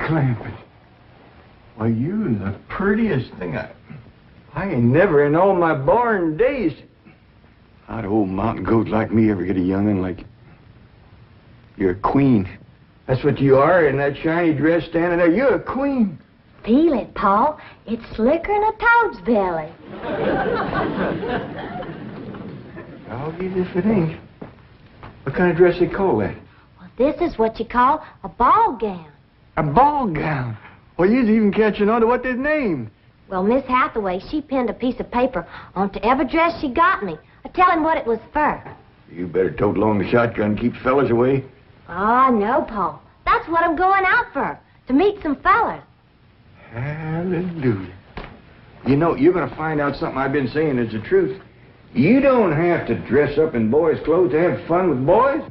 Clampetts. Why, you the prettiest thing I ain't never in all my born days. How'd an old mountain goat like me ever get a young'un like you? You're a queen. That's what you are in that shiny dress standing there. You're a queen. Feel it, Paul. It's slicker than a toad's belly. I'll give you if it ain't. What kind of dress they call that? Well, this is what you call a ball gown. A ball gown? Well, you's even catching on to what they's named. Well, Miss Hathaway, she pinned a piece of paper onto every dress she got me, telling what it was for. You better tote along the shotgun and keep fellas away. Oh, no, Paul. That's what I'm going out for, to meet some fellas. Hallelujah. You know, you're going to find out something I've been saying is the truth. You don't have to dress up in boys' clothes to have fun with boys.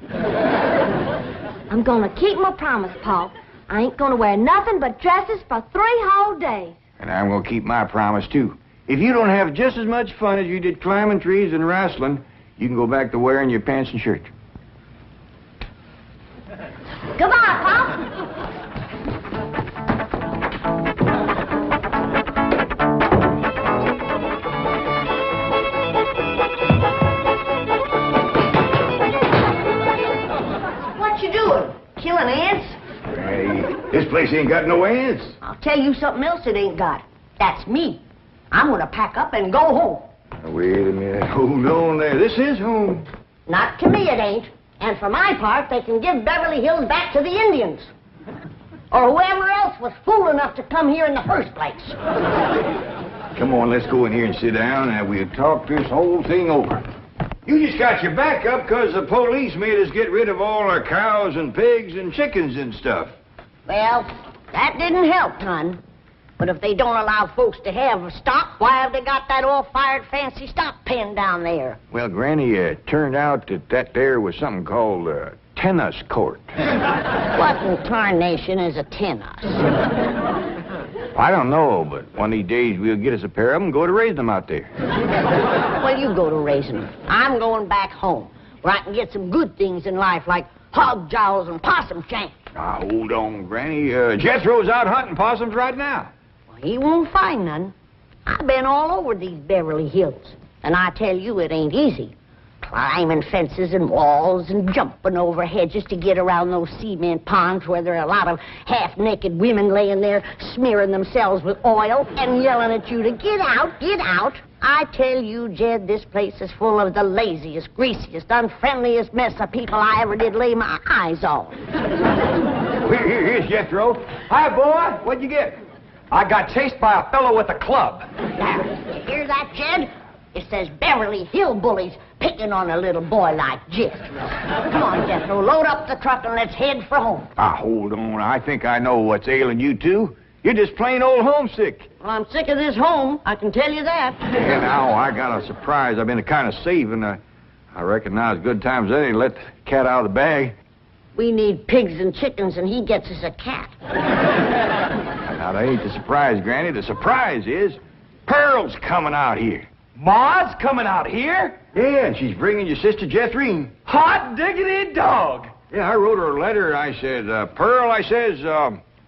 I'm going to keep my promise, Paul. I ain't going to wear nothing but dresses for 3 whole days. And I'm going to keep my promise, too. If you don't have just as much fun as you did climbing trees and wrestling, you can go back to wearing your pants and shirt. Goodbye, Paul. What you doing? Killing ants? Hey, this place ain't got no ants. I'll tell you something else it ain't got. That's me. I'm gonna pack up and go home. Now, wait a minute. Hold on there. This is home. Not to me it ain't. And for my part, they can give Beverly Hills back to the Indians. Or whoever else was fool enough to come here in the first place. Come on, let's go in here and sit down and we'll talk this whole thing over. You just got your back up because the police made us get rid of all our cows and pigs and chickens and stuff. Well, that didn't help none. But if they don't allow folks to have stock, why have they got that all-fired fancy stock pen down there? Well, Granny, it turned out that there was something called a tennis court. What in tarnation is a tennis? I don't know, but one of these days we'll get us a pair of them and go to raise them out there. Well, you go to raising them. I'm going back home, where I can get some good things in life, like hog jowls and possum shanks. Now, hold on, Granny. Jethro's out hunting possums right now. He won't find none. I've been all over these Beverly Hills, and I tell you it ain't easy. Climbing fences and walls and jumping over hedges to get around those cement ponds where there are a lot of half-naked women laying there smearing themselves with oil and yelling at you to get out, get out. I tell you, Jed, this place is full of the laziest, greasiest, unfriendliest mess of people I ever did lay my eyes on. Here's Jethro. Hi, boy. What'd you get? I got chased by a fellow with a club. Now, you hear that, Jed? It says Beverly Hillbillies picking on a little boy like Jethro. Come on, Jethro, load up the truck and let's head for home. Hold on. I think I know what's ailing you two. You're just plain old homesick. Well, I'm sick of this home, I can tell you that. Yeah, now, I got a surprise. I've been kind of saving. I reckon now's good times any to let the cat out of the bag. We need pigs and chickens, and he gets us a cat. Now, that ain't the surprise, Granny. The surprise is Pearl's coming out here. Ma's coming out here? Yeah, and she's bringing your sister Jethrine. Hot diggity dog. Yeah, I wrote her a letter. I said, Pearl, I says,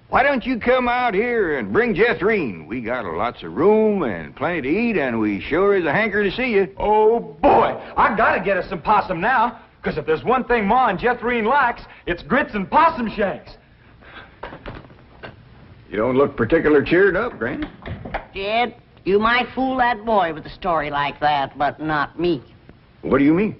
why don't you come out here and bring Jethrine? We got lots of room and plenty to eat, and we sure is a hanker to see you. Oh, boy. I gotta get us some possum now, because if there's one thing Ma and Jethrine likes, it's grits and possum shanks. You don't look particular cheered up, Granny. Jed, you might fool that boy with a story like that, but not me. What do you mean?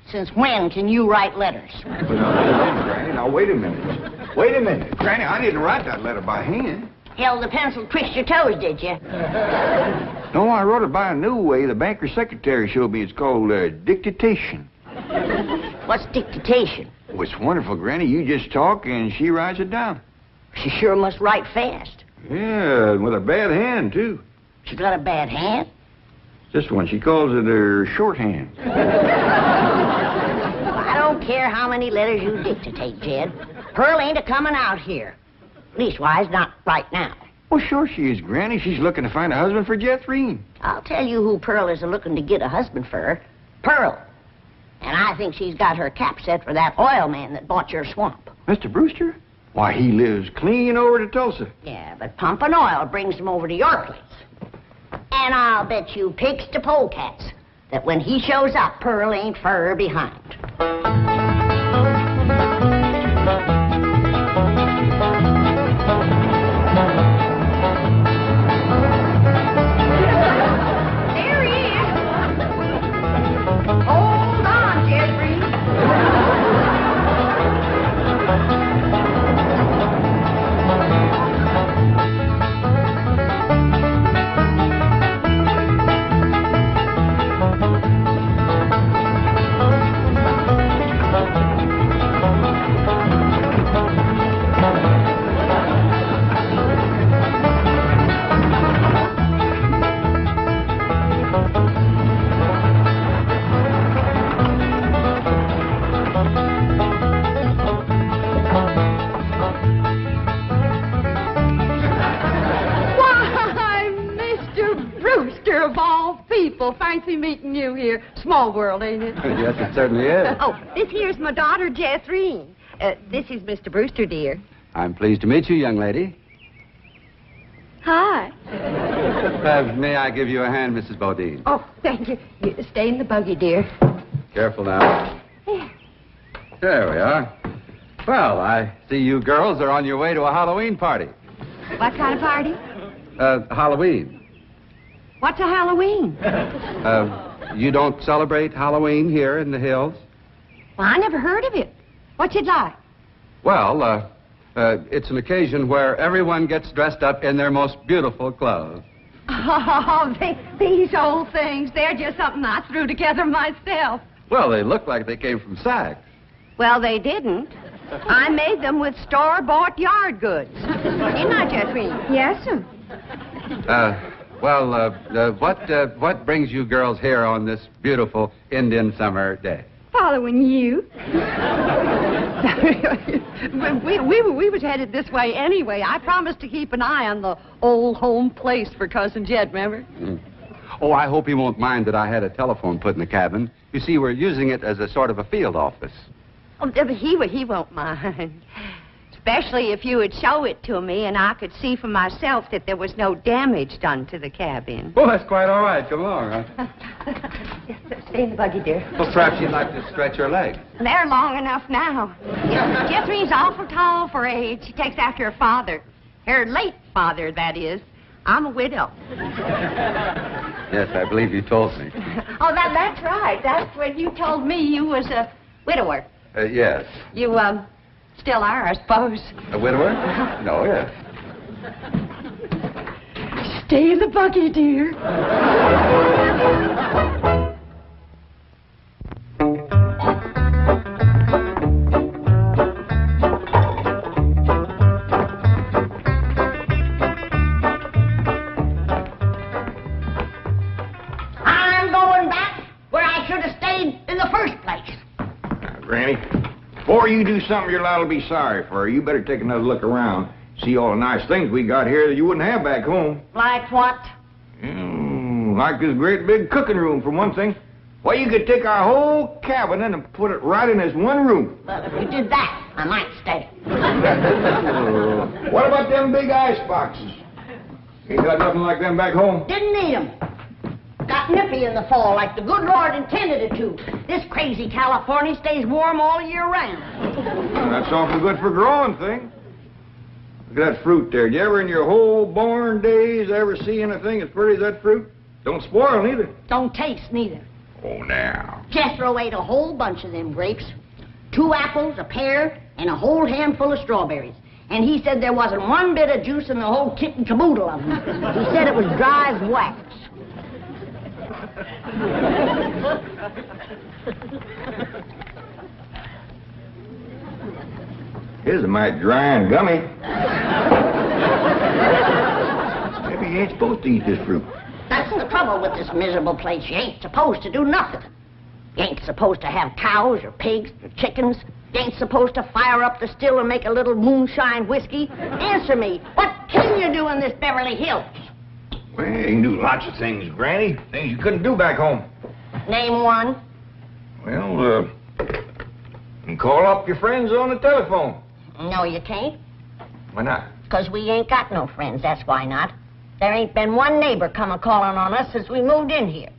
Since when can you write letters? Well, now, hold on, Granny. Now, wait a minute. Wait a minute. Granny, I didn't write that letter by hand. Held the pencil twist your toes, did you? No, I wrote it by a new way. The banker's secretary showed me. It's called dictation. What's dictation? Oh, it's wonderful, Granny. You just talk, and she writes it down. She sure must write fast. Yeah, with a bad hand, too. She got a bad hand? This one, she calls it her shorthand. I don't care how many letters you dictate, Jed. Pearl ain't a-coming out here. Leastwise, not right now. Well, sure she is, Granny. She's looking to find a husband for Jethrine. I'll tell you who Pearl is looking to get a husband for her. Pearl. And I think she's got her cap set for that oil man that bought your swamp. Mr. Brewster? Why, he lives clean over to Tulsa. Yeah, but pumping oil brings him over to your place. And I'll bet you pigs to polecats that when he shows up, Pearl ain't fur behind. There he is. Hold on, Jeffrey. Of all people, fancy meeting you here. Small world, ain't it? Yes, it certainly is. Oh, this here's my daughter, Jethreen. This is Mr. Brewster, dear. I'm pleased to meet you, young lady. Hi. May I give you a hand, Mrs. Bodine? Oh, thank you. Stay in the buggy, dear. Careful now. There we are. Well, I see you girls are on your way to a Halloween party. What kind of party? Halloween. What's a Halloween? You don't celebrate Halloween here in the hills? Well, I never heard of it. What's it like? Well, it's an occasion where everyone gets dressed up in their most beautiful clothes. Oh, these old things, they're just something I threw together myself. Well, they look like they came from Saks. Well, they didn't. I made them with store-bought yard goods. Didn't I, Jethreen? Yes, sir. What brings you girls here on this beautiful Indian summer day? Following you. we was headed this way anyway. I promised to keep an eye on the old home place for Cousin Jed, remember? Mm. Oh, I hope he won't mind that I had a telephone put in the cabin. You see, we're using it as a sort of a field office. Oh, he won't mind. Especially if you would show it to me and I could see for myself that there was no damage done to the cabin. Well, that's quite all right. Come along, huh? Yes, sir. Stay in the buggy, dear. Well, perhaps you'd like to stretch your legs. They're long enough now. Jethreen's awful tall for her age. She takes after her father. Her late father, that is. I'm a widow. Yes, I believe you told me. Oh, that's right. That's when you told me you was a widower. Yes. You, still are, I suppose. A widower? No, yes. Stay in the buggy, dear. I'm going back where I should have stayed in the first place. Now, Granny, before you do something you're liable to be sorry for, you better take another look around. See all the nice things we got here that you wouldn't have back home. Like what? Like this great big cooking room, for one thing. Why, you could take our whole cabinet and put it right in this one room. Well, if you did that, I might stay. What about them big ice boxes? Ain't got nothing like them back home. Didn't need 'em. Got nippy in the fall like the good Lord intended it to. This crazy California stays warm all year round. Well, that's awful good for growing things. Look at that fruit there. Did you ever in your whole born days ever see anything as pretty as that fruit? Don't spoil neither. Don't taste neither. Oh, now. Jethro ate a whole bunch of them grapes. 2 apples, a pear, and a whole handful of strawberries. And he said there wasn't one bit of juice in the whole kit and caboodle of them. He said it was dry as wax. Here's a mighty dry and gummy. Maybe you ain't supposed to eat this fruit. That's the trouble with this miserable place. You ain't supposed to do nothing. You ain't supposed to have cows or pigs or chickens. You ain't supposed to fire up the still and make a little moonshine whiskey. Answer me, what can you do in this Beverly Hills? Well, you can do lots of things, Granny. Things you couldn't do back home. Name one. Well, you can call up your friends on the telephone. No, you can't. Why not? Because we ain't got no friends, that's why not. There ain't been one neighbor come a-calling on us since we moved in here.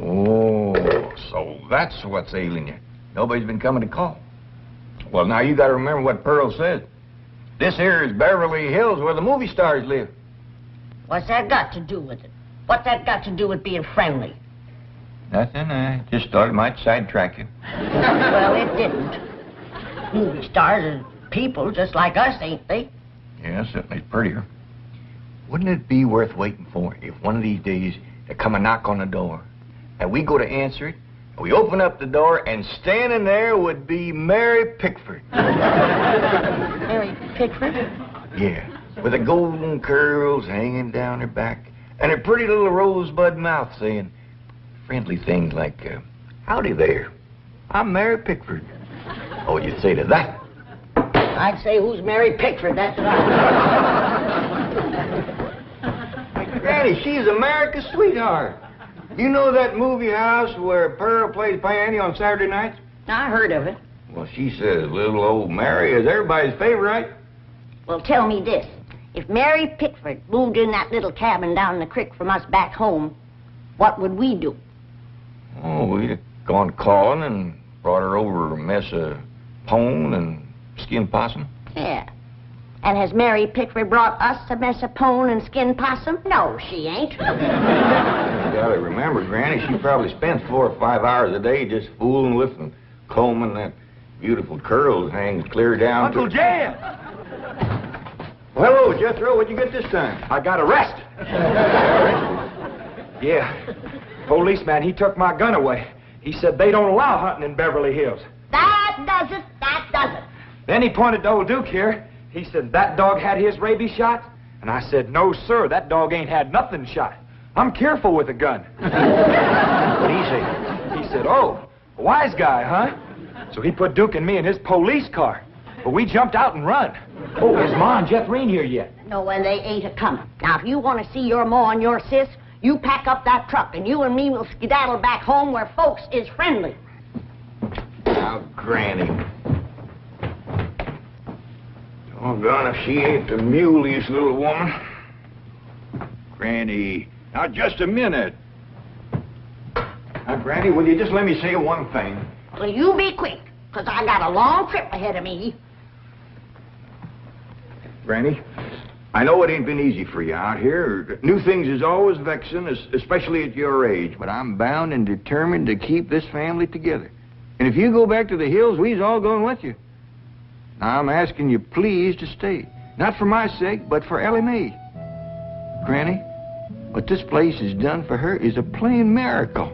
Oh, so that's what's ailing you. Nobody's been coming to call. Well, now you got to remember what Pearl said. This here is Beverly Hills, where the movie stars live. What's that got to do with it? What's that got to do with being friendly? Nothing. I just thought it might sidetrack you. Well, it didn't. Movie stars are people just like us, ain't they? Yeah, certainly it's prettier. Wouldn't it be worth waiting for if one of these days they come a knock on the door, and we go to answer it, and we open up the door, and standing there would be Mary Pickford. Mary Pickford? Yeah, with the golden curls hanging down her back, and her pretty little rosebud mouth saying friendly things like, howdy there, I'm Mary Pickford. Oh, you'd say to that? I'd say, who's Mary Pickford? That's right. Granny, she's America's sweetheart. You know that movie house where Pearl plays piano on Saturday nights? I heard of it. Well, she says little old Mary is everybody's favorite. Well, tell me this. If Mary Pickford moved in that little cabin down the creek from us back home, what would we do? Oh, we'd have gone calling and brought her over a mess of pone and skinned possum. Yeah. And has Mary Pickford brought us a mess of pone and skinned possum? No, she ain't. You gotta remember, Granny, she probably spends 4 or 5 hours a day just fooling with and combing that beautiful curls hangs clear down Uncle to... Jam! Well, hello, Jethro. What'd you get this time? I got arrested. Yeah. Policeman, he took my gun away. He said they don't allow hunting in Beverly Hills. That does it. That does it. Then he pointed to old Duke here. He said, that dog had his rabies shot? And I said, no, sir, that dog ain't had nothing shot. I'm careful with a gun. What'd he say? He said, oh, a wise guy, huh? So he put Duke and me in his police car. But we jumped out and run. Oh, is Ma and Jethro here yet? No, and they ain't a-coming. Now, if you want to see your ma and your sis, you pack up that truck, and you and me will skedaddle back home where folks is friendly. Now, Granny. Doggone if she ain't the muleyest little woman. Granny, now just a minute. Now, Granny, will you just let me say one thing? Well, you be quick, because I got a long trip ahead of me. Granny, I know it ain't been easy for you out here. New things is always vexing, especially at your age. But I'm bound and determined to keep this family together. And if you go back to the hills, we's all going with you. Now, I'm asking you please to stay. Not for my sake, but for Ellie Mae. Granny, what this place has done for her is a plain miracle.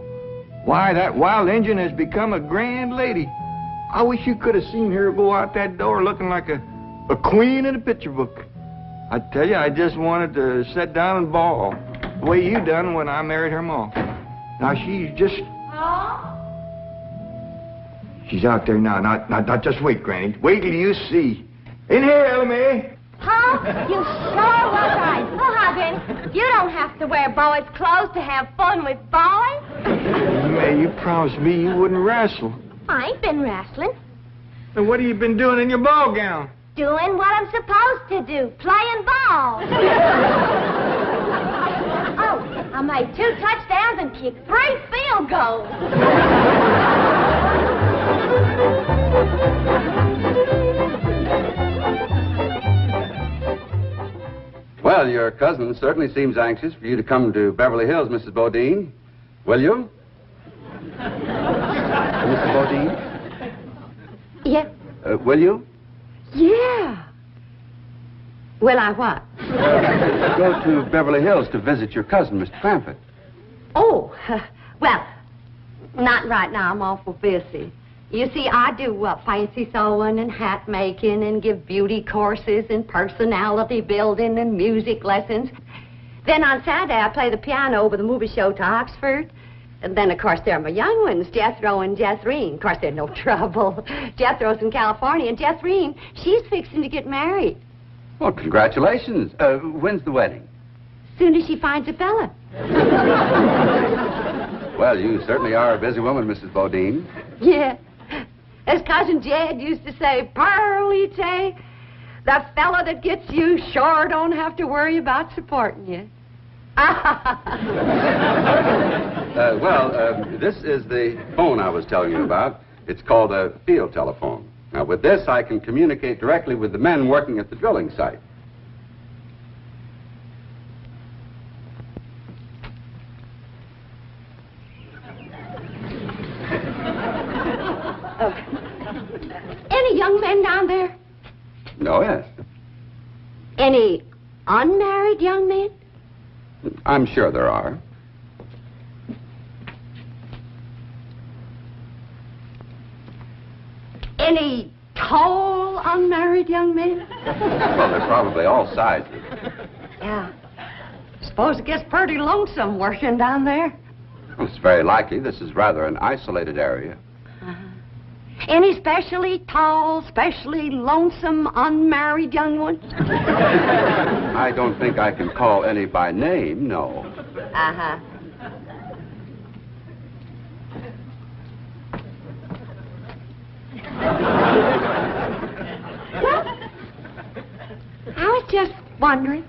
Why, that wild Injun has become a grand lady. I wish you could have seen her go out that door looking like a queen in a picture book. I tell you, I just wanted to sit down and bawl, the way you done when I married her ma. Now, she's just... Huh? She's out there now. Now, just wait, Granny. Wait till you see. In here, Ellie Mae. Huh? You sure was right. Oh, hi, Granny. You don't have to wear boys' clothes to have fun with boys. May, you promised me you wouldn't wrestle. I ain't been wrestling. Then what have you been doing in your ball gown? Doing what I'm supposed to do, playing ball. Oh, I made 2 touchdowns and kicked 3 field goals. Well, your cousin certainly seems anxious for you to come to Beverly Hills, Mrs. Bodine. Will you? Mrs. Bodine? Yeah. Will you? Yeah. Will I what? Go to Beverly Hills to visit your cousin, Mr. Clampett. Oh, well, not right now. I'm awful busy. You see, I do fancy sewing and hat making and give beauty courses and personality building and music lessons. Then on Saturday, I play the piano over the movie show to Oxford. And then, of course, there are my young ones, Jethro and Jethrine. Of course, they're no trouble. Jethro's in California, and Jethrine, she's fixing to get married. Well, congratulations. When's the wedding? Soon as she finds a fella. Well, you certainly are a busy woman, Mrs. Bodine. Yeah. As Cousin Jed used to say, Pearlie Tay, The fella that gets you sure don't have to worry about supporting you. This is the phone I was telling you about. It's called a field telephone. Now, with this, I can communicate directly with the men working at the drilling site. Any young men down there? Oh, yes. Any unmarried young men? I'm sure there are. Any tall unmarried young men? Well, they're probably all sizes. Yeah. Suppose it gets pretty lonesome working down there. Well, it's very likely. This is rather an isolated area. Any specially tall, specially lonesome, unmarried young ones? I don't think I can call any by name, no. Uh-huh. Well, I was just wondering.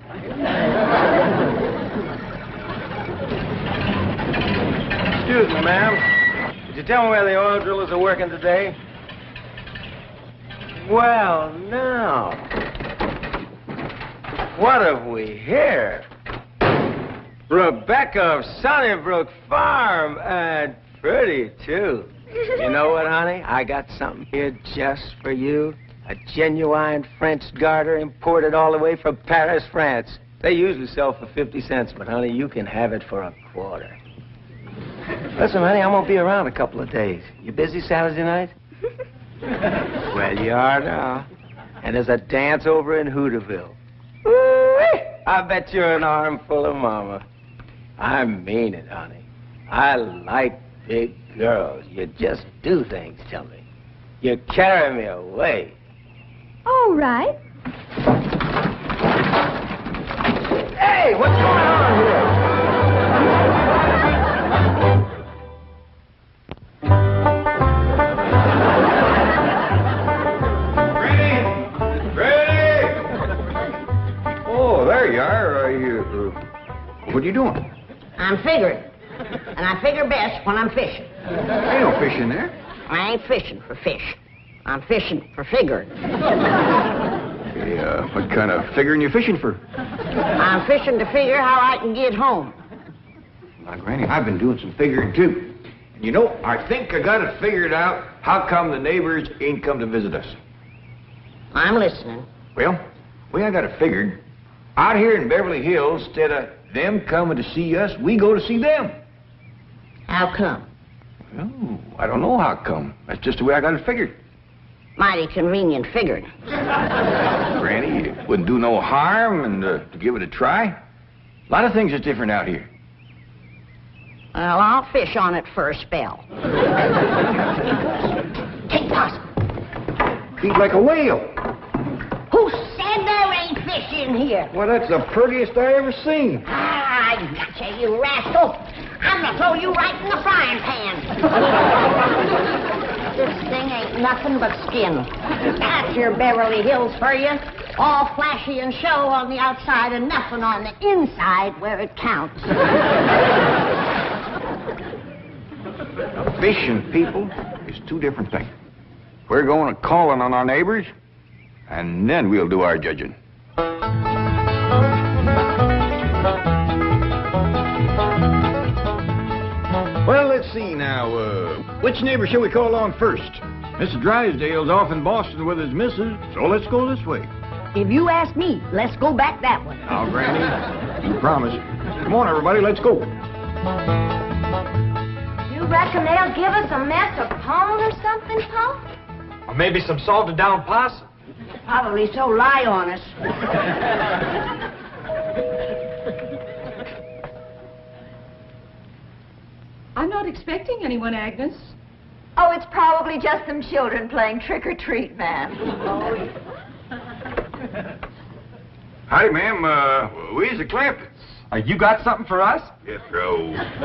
Excuse me, ma'am. Could you tell me where the oil drillers are working today? Well, now. What have we here? Rebecca of Sunnybrook Farm, and pretty, too. You know what, honey? I got something here just for you. A genuine French garter imported all the way from Paris, France. They usually sell for 50 cents, but, honey, you can have it for a quarter. Listen, honey, I'm going to be around a couple of days. You busy Saturday night? Well, you are now. And there's a dance over in Hooterville. Ooh-wee! I bet you're an armful of mama. I mean it, honey. I like big girls. You just do things to me. You carry me away. All right. Hey, what's going on here? There you are. What are you doing? I'm figuring. And I figure best when I'm fishing. Ain't no fish in there. I ain't fishing for fish. I'm fishing for figuring. Hey, what kind of figuring you fishing for? I'm fishing to figure how I can get home. Now, Granny, I've been doing some figuring, too. And you know, I think I got it figured out how come the neighbors ain't come to visit us. I'm listening. Well, I got it figured. Out here in Beverly Hills, instead of them coming to see us, we go to see them. How come? Oh, I don't know how come. That's just the way I got it figured. Mighty convenient figuring. Granny, it wouldn't do no harm and to give it a try. A lot of things is different out here. Well, I'll fish on it for a spell. Take Possum. Feet like a whale. Who said there ain't fish in here? Well, that's the prettiest I ever seen. Ah, I gotcha, you rascal. I'm gonna throw you right in the frying pan. This thing ain't nothing but skin. That's your Beverly Hills for you. All flashy and show on the outside and nothing on the inside where it counts. Now, fish and people is two different things. We're going to calling on our neighbors, and then we'll do our judging. Well, let's see now. Which neighbor shall we call on first? Mr. Drysdale's off in Boston with his missus, so let's go this way. If you ask me, let's go back that way. Now, Granny, you promise. Come on, everybody, let's go. You reckon they'll give us a mess of pone or something, Pa? Or maybe some salted down possum. Probably so lie on us. I'm not expecting anyone, Agnes. Oh, it's probably just some children playing trick-or-treat, ma'am. Hi, ma'am. We's the Clampetts. You got something for us? Yes, sir.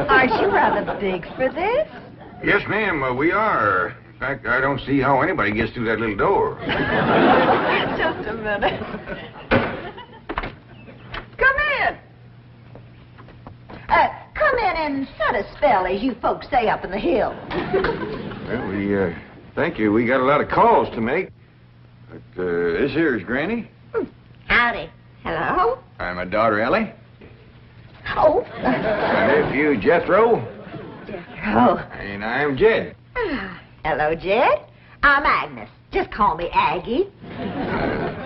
Aren't you rather big for this? Yes, ma'am, we are. In fact, I don't see how anybody gets through that little door. Just a minute. Come in. Come in and set a spell, as you folks say up in the hills. Well, we, thank you. We got a lot of calls to make. But, this here is Granny. Howdy. Hello? I'm my daughter, Ellie. Oh. My nephew, Jethro. Oh. And I'm Jed. Hello, Jed. I'm Agnes. Just call me Aggie.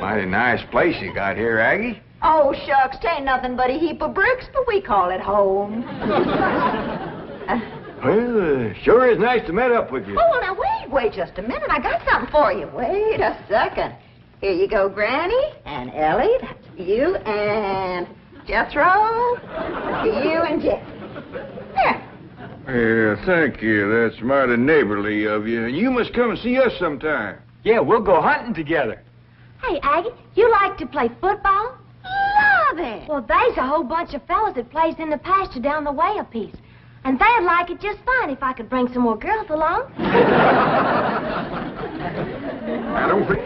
Mighty nice place you got here, Aggie. Oh, shucks, 'tain't nothing but a heap of bricks, but we call it home. Well, sure is nice to meet up with you. Oh, now wait just a minute. I got something for you. Wait a second. Here you go, Granny, and Ellie, that's you, and Jethro, you and Jed. There. Yeah, thank you. That's mighty neighborly of you. And you must come and see us sometime. Yeah, we'll go hunting together. Hey, Aggie, you like to play football? Love it. Well, there's a whole bunch of fellas that plays in the pasture down the way a piece. And they'd like it just fine if I could bring some more girls along. I don't think...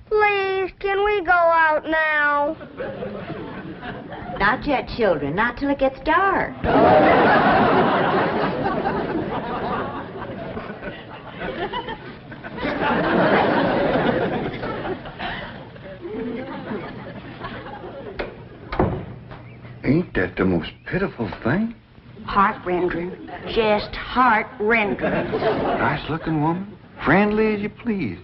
Please, can we go out now? Not yet, children. Not till it gets dark. Ain't that the most pitiful thing? Heart-rendering. Just heart-rendering. Nice-looking woman. Friendly as you please.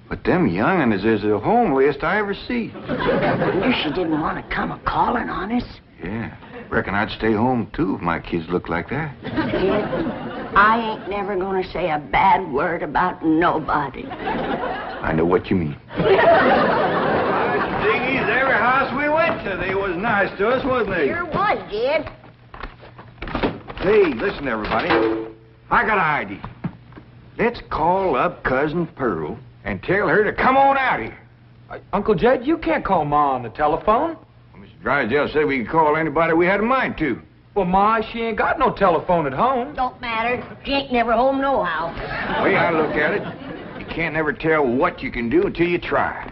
But them young'uns is the homeliest I ever see. Wonder she didn't want to come a-calling on us. Yeah. Reckon I'd stay home, too, if my kids looked like that. Kid, I ain't never gonna say a bad word about nobody. I know what you mean. Diggies, every house we went to, they was nice to us, wasn't they? Sure was, Jed. Hey, listen, everybody. I got an idea. Let's call up Cousin Pearl and tell her to come on out here. Uncle Jed, you can't call Ma on the telephone. Mr. Drysdale said we could call anybody we had a mind to. Well, Ma, she ain't got no telephone at home. Don't matter. She ain't never home nohow. The way I look at it, you can't never tell what you can do until you try.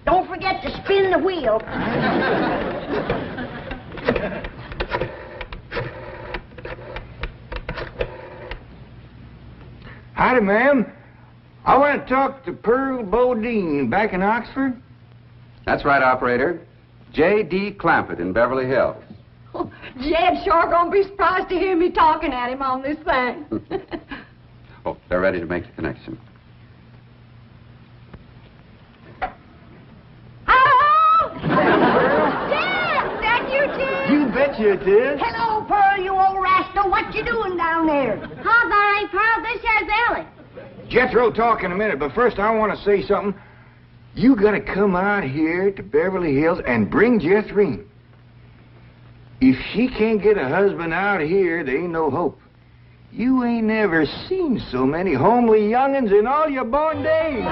Don't forget to spin the wheel. Howdy, ma'am. I want to talk to Pearl Bodine back in Oxford. That's right, operator. J.D. Clampett in Beverly Hills. Oh, Jed's sure gonna be surprised to hear me talking at him on this thing. Oh, they're ready to make the connection. Hello? Jed! That you, Jed? You betcha it is. Hello, Pearl, you old rascal. What you doing down there? Huh, that ain't Pearl. This here's Ellie. Jethro talk in a minute, but first I want to say something. You gotta come out here to Beverly Hills and bring Jethrine. If she can't get a husband out here, there ain't no hope. You ain't never seen so many homely young'uns in all your born days.